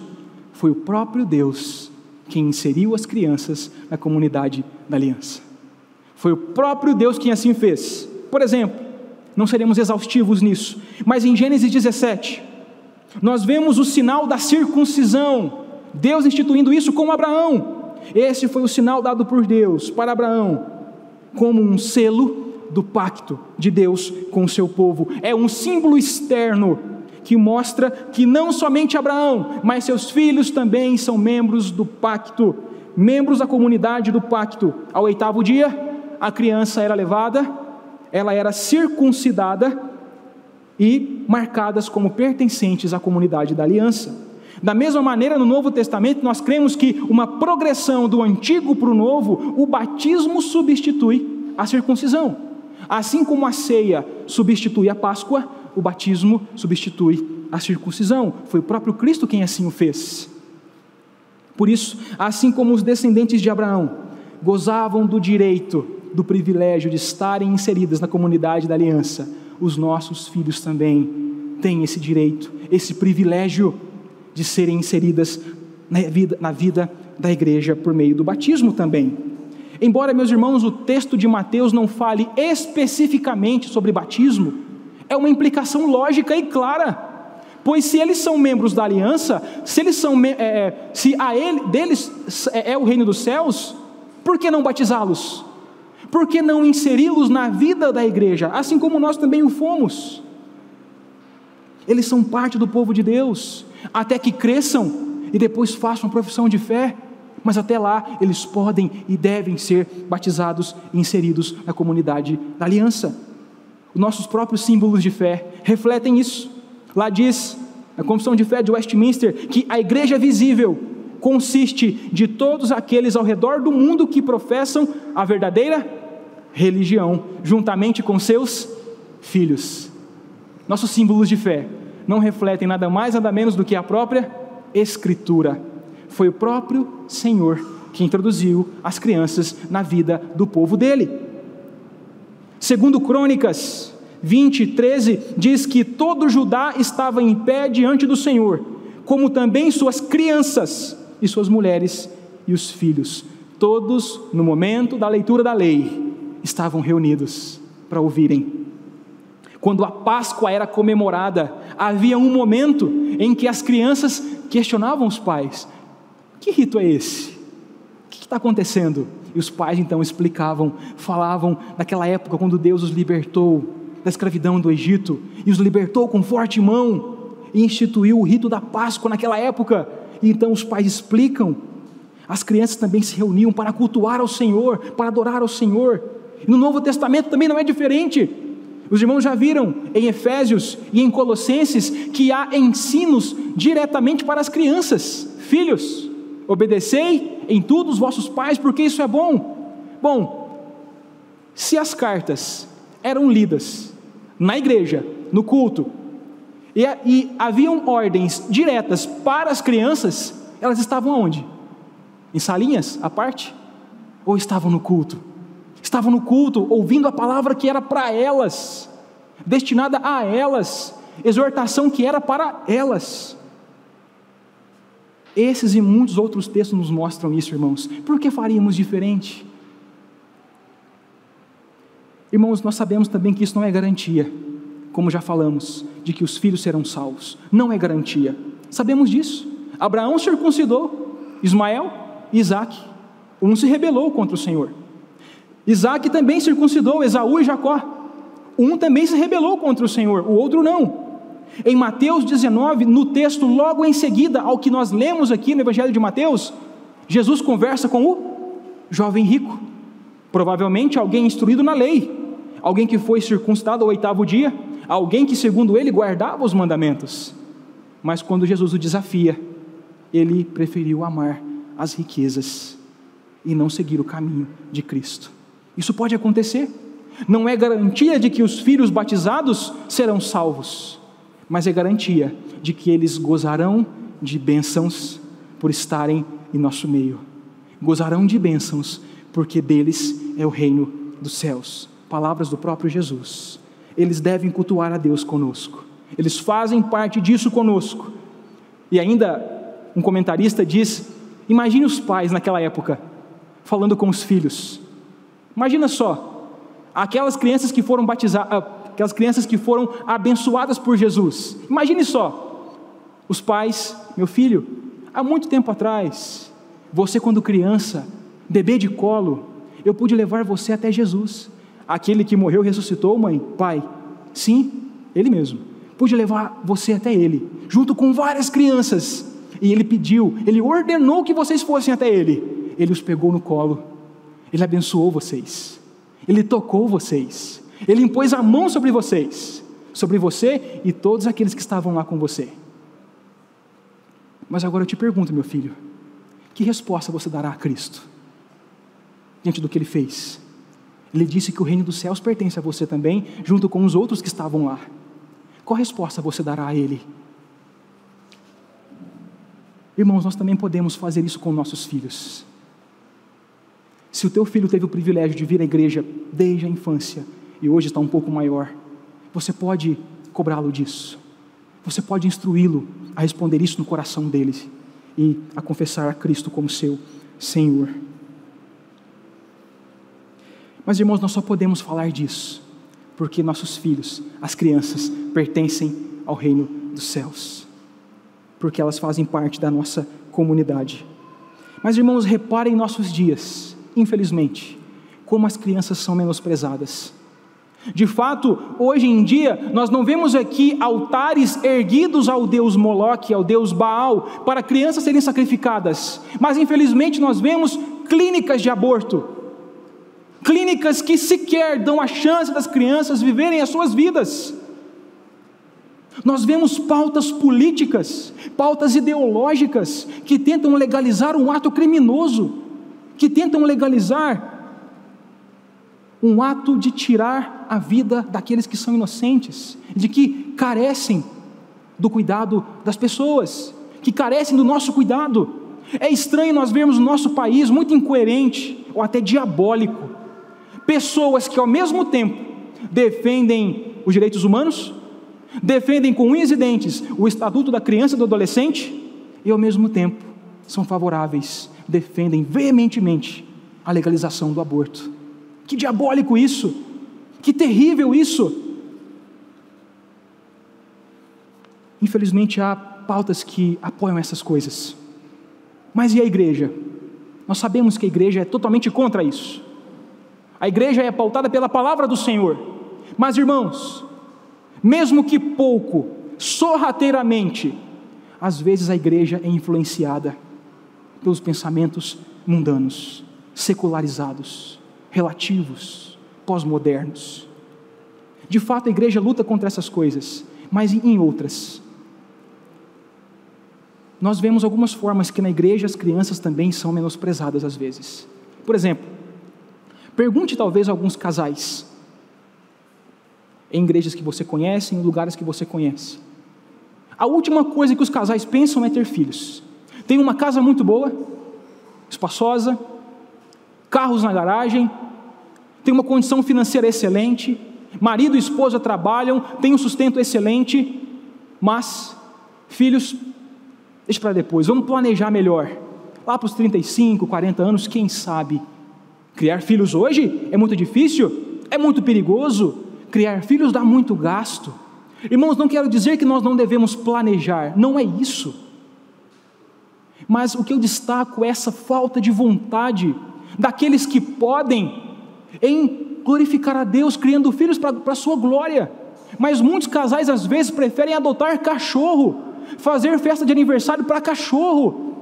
Foi o próprio Deus quem inseriu as crianças na comunidade da aliança. Foi o próprio Deus quem assim fez. Por exemplo, não seremos exaustivos nisso, mas em Gênesis 17, nós vemos o sinal da circuncisão, Deus instituindo isso com Abraão. Esse foi o sinal dado por Deus para Abraão, como um selo do pacto de Deus com o seu povo. É um símbolo externo que mostra que não somente Abraão, mas seus filhos também são membros do pacto, membros da comunidade do pacto. Ao 8º dia, a criança era levada, ela era circuncidada e marcadas como pertencentes à comunidade da aliança. Da mesma maneira, no Novo Testamento, nós cremos que uma progressão do antigo para o novo, o batismo substitui a circuncisão. Assim como a ceia substitui a Páscoa, o batismo substitui a circuncisão. Foi o próprio Cristo quem assim o fez. Por isso, assim como os descendentes de Abraão gozavam do direito, do privilégio de estarem inseridas na comunidade da aliança, os nossos filhos também têm esse direito, esse privilégio de serem inseridas na vida da igreja por meio do batismo também. Embora, meus irmãos, o texto de Mateus não fale especificamente sobre batismo, é uma implicação lógica e clara, pois se eles são membros da aliança, se deles é o reino dos céus, por que não batizá-los? Por que não inseri-los na vida da igreja, assim como nós também o fomos? Eles são parte do povo de Deus, até que cresçam e depois façam profissão de fé, mas até lá eles podem e devem ser batizados e inseridos na comunidade da aliança. Os nossos próprios símbolos de fé refletem isso. Lá diz, a Confissão de Fé de Westminster, que a igreja visível consiste de todos aqueles ao redor do mundo que professam a verdadeira religião, juntamente com seus filhos. Nossos símbolos de fé não refletem nada mais, nada menos do que a própria Escritura. Foi o próprio Senhor que introduziu as crianças na vida do povo dele. Segundo Crônicas 20:13, diz que todo Judá estava em pé diante do Senhor, como também suas crianças e suas mulheres e os filhos. Todos, no momento da leitura da lei, estavam reunidos para ouvirem. Quando a Páscoa era comemorada, havia um momento em que as crianças questionavam os pais: que rito é esse? O que está acontecendo? E os pais então explicavam, falavam daquela época quando Deus os libertou da escravidão do Egito, e os libertou com forte mão, e instituiu o rito da Páscoa naquela época. E então os pais explicam. As crianças também se reuniam para cultuar ao Senhor, para adorar ao Senhor. E no Novo Testamento também não é diferente. Os irmãos já viram em Efésios e em Colossenses que há ensinos diretamente para as crianças: filhos, obedecei em tudo os vossos pais, porque isso é bom. Bom, se as cartas eram lidas na igreja, no culto, e haviam ordens diretas para as crianças, elas estavam aonde? Em salinhas à parte? Ou estavam no culto? Estavam no culto, ouvindo a palavra que era para elas, destinada a elas, exortação que era para elas. Esses e muitos outros textos nos mostram isso, irmãos. Por que faríamos diferente? Irmãos, nós sabemos também que isso não é garantia, como já falamos, de que os filhos serão salvos. Não é garantia. Sabemos disso. Abraão circuncidou Ismael e Isaque. Um se rebelou contra o Senhor. Isaque também circuncidou Esaú e Jacó. Um também se rebelou contra o Senhor, o outro não. Em Mateus 19, no texto logo em seguida ao que nós lemos aqui no Evangelho de Mateus, Jesus conversa com o jovem rico, provavelmente alguém instruído na lei, alguém que foi circuncidado ao 8º dia, alguém que segundo ele guardava os mandamentos. Mas quando Jesus o desafia, ele preferiu amar as riquezas e não seguir o caminho de Cristo. Isso pode acontecer. Não é garantia de que os filhos batizados serão salvos, mas é garantia de que eles gozarão de bênçãos por estarem em nosso meio. Gozarão de bênçãos porque deles é o reino dos céus. Palavras do próprio Jesus. Eles devem cultuar a Deus conosco. Eles fazem parte disso conosco. E ainda um comentarista diz: imagine os pais naquela época falando com os filhos. Imagina só, aquelas crianças que foram batizadas, aquelas crianças que foram abençoadas por Jesus. Imagine só, os pais: meu filho, há muito tempo atrás, você quando criança, bebê de colo, eu pude levar você até Jesus, aquele que morreu e ressuscitou, mãe, pai, sim, ele mesmo, pude levar você até ele, junto com várias crianças, e ele pediu, ele ordenou que vocês fossem até ele os pegou no colo, ele abençoou vocês, ele tocou vocês, ele impôs a mão sobre vocês, sobre você e todos aqueles que estavam lá com você. Mas agora eu te pergunto, meu filho, que resposta você dará a Cristo, diante do que ele fez? Ele disse que o reino dos céus pertence a você também, junto com os outros que estavam lá. Qual resposta você dará a ele? Irmãos, nós também podemos fazer isso com nossos filhos. Se o teu filho teve o privilégio de vir à igreja desde a infância, e hoje está um pouco maior, você pode cobrá-lo disso, você pode instruí-lo a responder isso no coração dele, e a confessar a Cristo como seu Senhor. Mas irmãos, nós só podemos falar disso, porque nossos filhos, as crianças, pertencem ao reino dos céus, porque elas fazem parte da nossa comunidade. Mas irmãos, reparem em nossos dias, infelizmente, como as crianças são menosprezadas. De fato, hoje em dia, nós não vemos aqui altares erguidos ao deus Moloque, ao deus Baal, para crianças serem sacrificadas, mas infelizmente nós vemos clínicas de aborto, clínicas que sequer dão a chance das crianças viverem as suas vidas. Nós vemos pautas políticas, pautas ideológicas, que tentam legalizar um ato criminoso, que tentam legalizar um ato de tirar a vida daqueles que são inocentes, de que carecem do cuidado das pessoas, que carecem do nosso cuidado. É estranho nós vermos o nosso país muito incoerente, ou até diabólico, pessoas que ao mesmo tempo defendem os direitos humanos, defendem com unhas e dentes o estatuto da criança e do adolescente, e ao mesmo tempo são favoráveis, defendem veementemente a legalização do aborto. Que diabólico isso, que terrível isso. Infelizmente há pautas que apoiam essas coisas, mas e a igreja? Nós sabemos que a igreja é totalmente contra isso. A igreja é pautada pela palavra do Senhor, mas irmãos, mesmo que pouco, sorrateiramente, às vezes a igreja é influenciada pelos pensamentos mundanos, secularizados, relativos, pós-modernos. De fato a igreja luta contra essas coisas, mas em outras, nós vemos algumas formas que na igreja as crianças também são menosprezadas às vezes. Por exemplo, pergunte talvez a alguns casais, em igrejas que você conhece, em lugares que você conhece, a última coisa que os casais pensam é ter filhos. Tem uma casa muito boa, espaçosa, carros na garagem, tem uma condição financeira excelente, marido e esposa trabalham, tem um sustento excelente, mas filhos, deixa para depois, vamos planejar melhor, lá para os 35, 40 anos, quem sabe. Criar filhos hoje é muito difícil, é muito perigoso, criar filhos dá muito gasto, Irmãos, não quero dizer que nós não devemos planejar, não é isso. Mas o que eu destaco é essa falta de vontade daqueles que podem em glorificar a Deus, criando filhos para a sua glória. Mas muitos casais às vezes preferem adotar cachorro, fazer festa de aniversário para cachorro,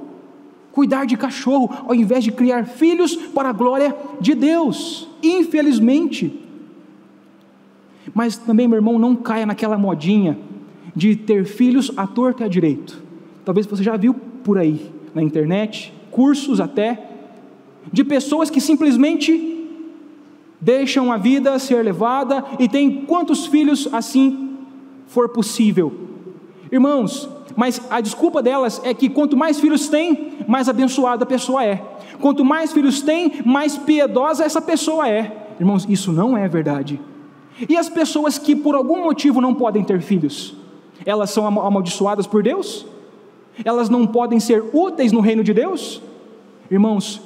cuidar de cachorro, ao invés de criar filhos para a glória de Deus, infelizmente. Mas também, meu irmão, não caia naquela modinha de ter filhos à torta e à direito. Talvez você já viu por aí, na internet, cursos até, de pessoas que simplesmente deixam a vida ser levada e têm quantos filhos assim for possível. Irmãos, mas a desculpa delas é que quanto mais filhos tem, mais abençoada a pessoa é. Quanto mais filhos tem, mais piedosa essa pessoa é. Irmãos, isso não é verdade. E as pessoas que por algum motivo não podem ter filhos, elas são amaldiçoadas por Deus? Elas não podem ser úteis no reino de Deus? Irmãos,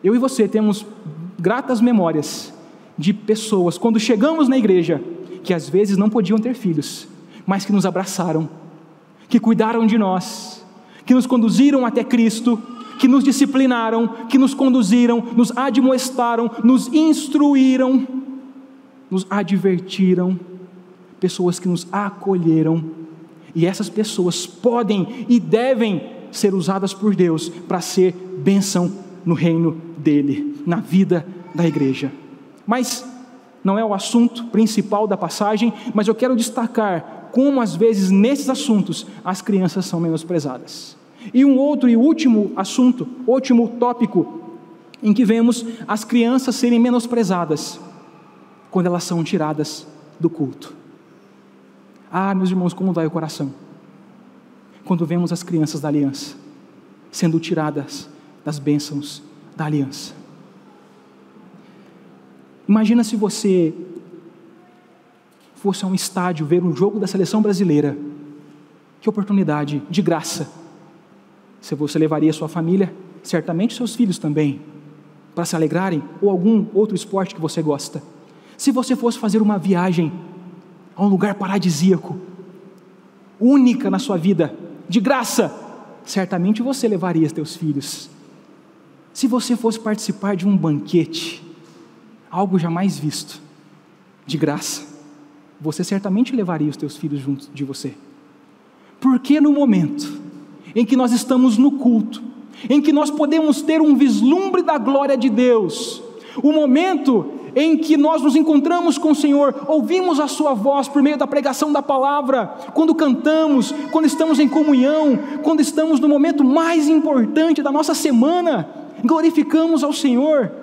eu e você temos gratas memórias de pessoas, quando chegamos na igreja, que às vezes não podiam ter filhos, mas que nos abraçaram, que cuidaram de nós, que nos conduziram até Cristo, que nos disciplinaram, que nos conduziram, nos admoestaram, nos instruíram, nos advertiram, pessoas que nos acolheram, e essas pessoas podem e devem ser usadas por Deus para ser bênção no reino dele, na vida da igreja. Mas não é o assunto principal da passagem, mas eu quero destacar como às vezes nesses assuntos as crianças são menosprezadas. E um outro e último assunto, último tópico, em que vemos as crianças serem menosprezadas, quando elas são tiradas do culto. Ah, meus irmãos, como dói o coração, quando vemos as crianças da aliança, sendo tiradas das bênçãos da aliança. Imagina se você fosse a um estádio ver um jogo da seleção brasileira, que oportunidade, de graça. Se você levaria sua família, certamente seus filhos também, para se alegrarem, ou algum outro esporte que você gosta. Se você fosse fazer uma viagem a um lugar paradisíaco, única na sua vida, de graça, certamente você levaria seus filhos. Se você fosse participar de um banquete, algo jamais visto, de graça, você certamente levaria os teus filhos junto de você. Porque no momento em que nós estamos no culto, em que nós podemos ter um vislumbre da glória de Deus, o momento em que nós nos encontramos com o Senhor, ouvimos a sua voz por meio da pregação da palavra, quando cantamos, quando estamos em comunhão, quando estamos no momento mais importante da nossa semana, glorificamos ao Senhor.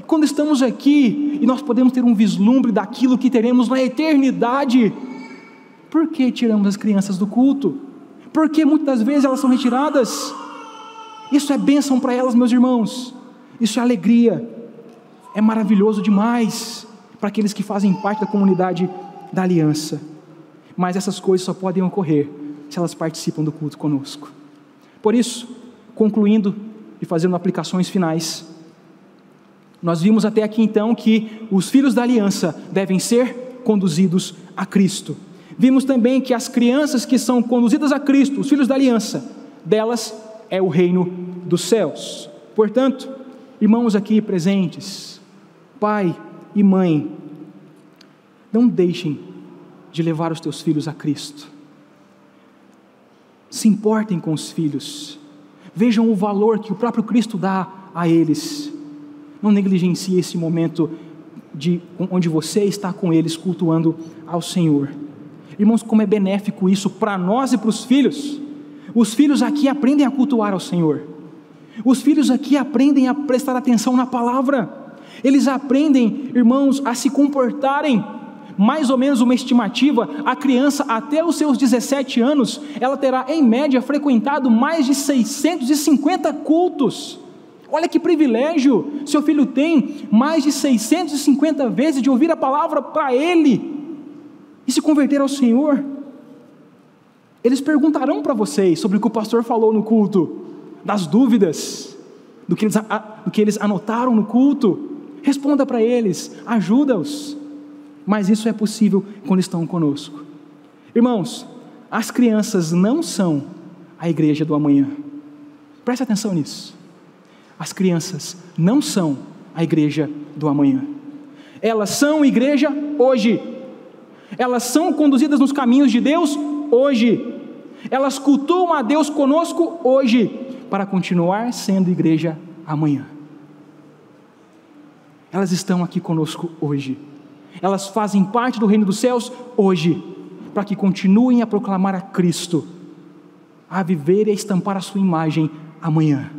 Quando estamos aqui e nós podemos ter um vislumbre daquilo que teremos na eternidade, por que tiramos as crianças do culto? Porque muitas vezes elas são retiradas. Isso é bênção para elas, meus irmãos, isso é alegria, é maravilhoso demais para aqueles que fazem parte da comunidade da aliança. Mas essas coisas só podem ocorrer se elas participam do culto conosco. Por isso, concluindo e fazendo aplicações finais, nós vimos até aqui então que os filhos da aliança devem ser conduzidos a Cristo. Vimos também que as crianças que são conduzidas a Cristo, os filhos da aliança, delas é o reino dos céus. Portanto, irmãos aqui presentes, pai e mãe, não deixem de levar os teus filhos a Cristo. Se importem com os filhos, vejam o valor que o próprio Cristo dá a eles. Não negligencie esse momento onde você está com eles cultuando ao Senhor. Irmãos, como é benéfico isso para nós e para os filhos. Os filhos aqui aprendem a cultuar ao Senhor. Os filhos aqui aprendem a prestar atenção na palavra. Eles aprendem, irmãos, a se comportarem. Mais ou menos uma estimativa, a criança até os seus 17 anos, ela terá em média frequentado mais de 650 cultos. Olha que privilégio, seu filho tem mais de 650 vezes de ouvir a palavra para ele e se converter ao Senhor. Eles perguntarão para vocês sobre o que o pastor falou no culto, das dúvidas, do que eles anotaram no culto. Responda para eles, ajuda-os. Mas isso é possível quando estão conosco. Irmãos, as crianças não são a igreja do amanhã. Preste atenção nisso. As crianças não são a igreja do amanhã. Elas são igreja hoje. Elas são conduzidas nos caminhos de Deus hoje. Elas cultuam a Deus conosco hoje, para continuar sendo igreja amanhã. Elas estão aqui conosco hoje. Elas fazem parte do reino dos céus hoje, para que continuem a proclamar a Cristo, a viver e a estampar a sua imagem amanhã.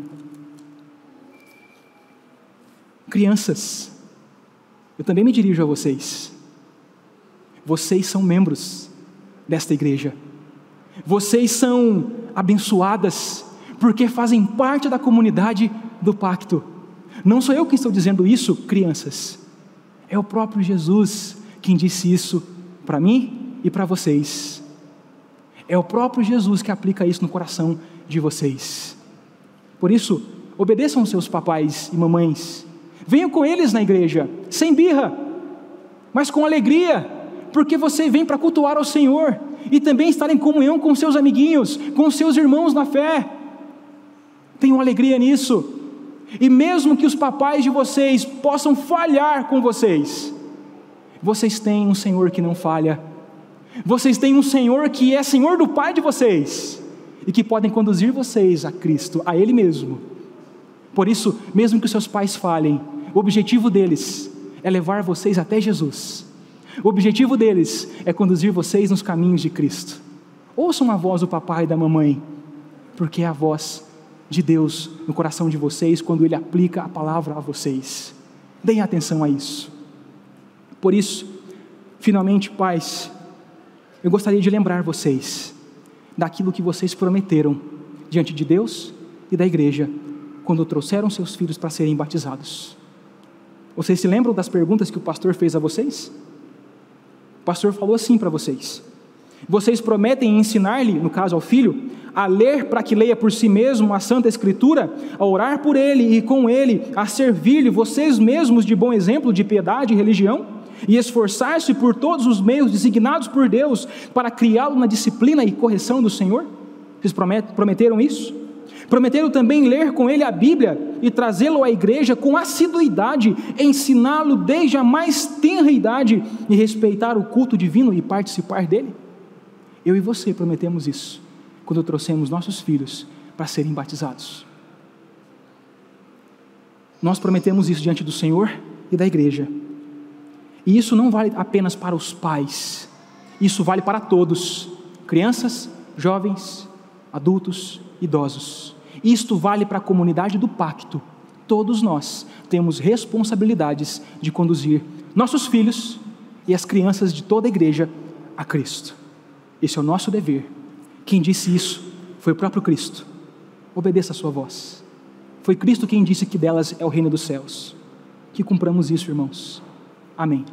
Crianças, eu também me dirijo a vocês. Vocês são membros desta igreja. Vocês são abençoadas, porque fazem parte da comunidade do pacto. Não sou eu quem estou dizendo isso, crianças. É o próprio Jesus quem disse isso para mim e para vocês. É o próprio Jesus que aplica isso no coração de vocês. Por isso, obedeçam seus papais e mamães. Venham com eles na igreja, sem birra, mas com alegria, porque você vem para cultuar ao Senhor e também estar em comunhão com seus amiguinhos, com seus irmãos na fé. Tenham alegria nisso. E mesmo que os papais de vocês possam falhar com vocês, vocês têm um Senhor que não falha. Vocês têm um Senhor que é Senhor do Pai de vocês e que podem conduzir vocês a Cristo, a Ele mesmo. Por isso, mesmo que os seus pais falhem, o objetivo deles é levar vocês até Jesus. O objetivo deles é conduzir vocês nos caminhos de Cristo. Ouçam a voz do papai e da mamãe, porque é a voz de Deus no coração de vocês quando Ele aplica a palavra a vocês. Deem atenção a isso. Por isso, finalmente, pais, eu gostaria de lembrar vocês daquilo que vocês prometeram diante de Deus e da igreja quando trouxeram seus filhos para serem batizados. Vocês se lembram das perguntas que o pastor fez a vocês? O pastor falou assim para vocês: vocês prometem ensinar-lhe, no caso ao filho, a ler para que leia por si mesmo a Santa Escritura, a orar por ele e com ele, a servir-lhe vocês mesmos de bom exemplo de piedade e religião, e esforçar-se por todos os meios designados por Deus para criá-lo na disciplina e correção do Senhor? Vocês prometeram isso? Prometeram também ler com ele a Bíblia e trazê-lo à igreja com assiduidade, ensiná-lo desde a mais tenra idade e respeitar o culto divino e participar dele? Eu e você prometemos isso quando trouxemos nossos filhos para serem batizados. Nós prometemos isso diante do Senhor e da igreja. E isso não vale apenas para os pais, isso vale para todos, crianças, jovens, adultos, idosos. Isto vale para a comunidade do pacto. Todos nós temos responsabilidades de conduzir nossos filhos e as crianças de toda a igreja a Cristo. Esse é o nosso dever. Quem disse isso foi o próprio Cristo. Obedeça a sua voz. Foi Cristo quem disse que delas é o reino dos céus. Que cumpramos isso, irmãos. Amém.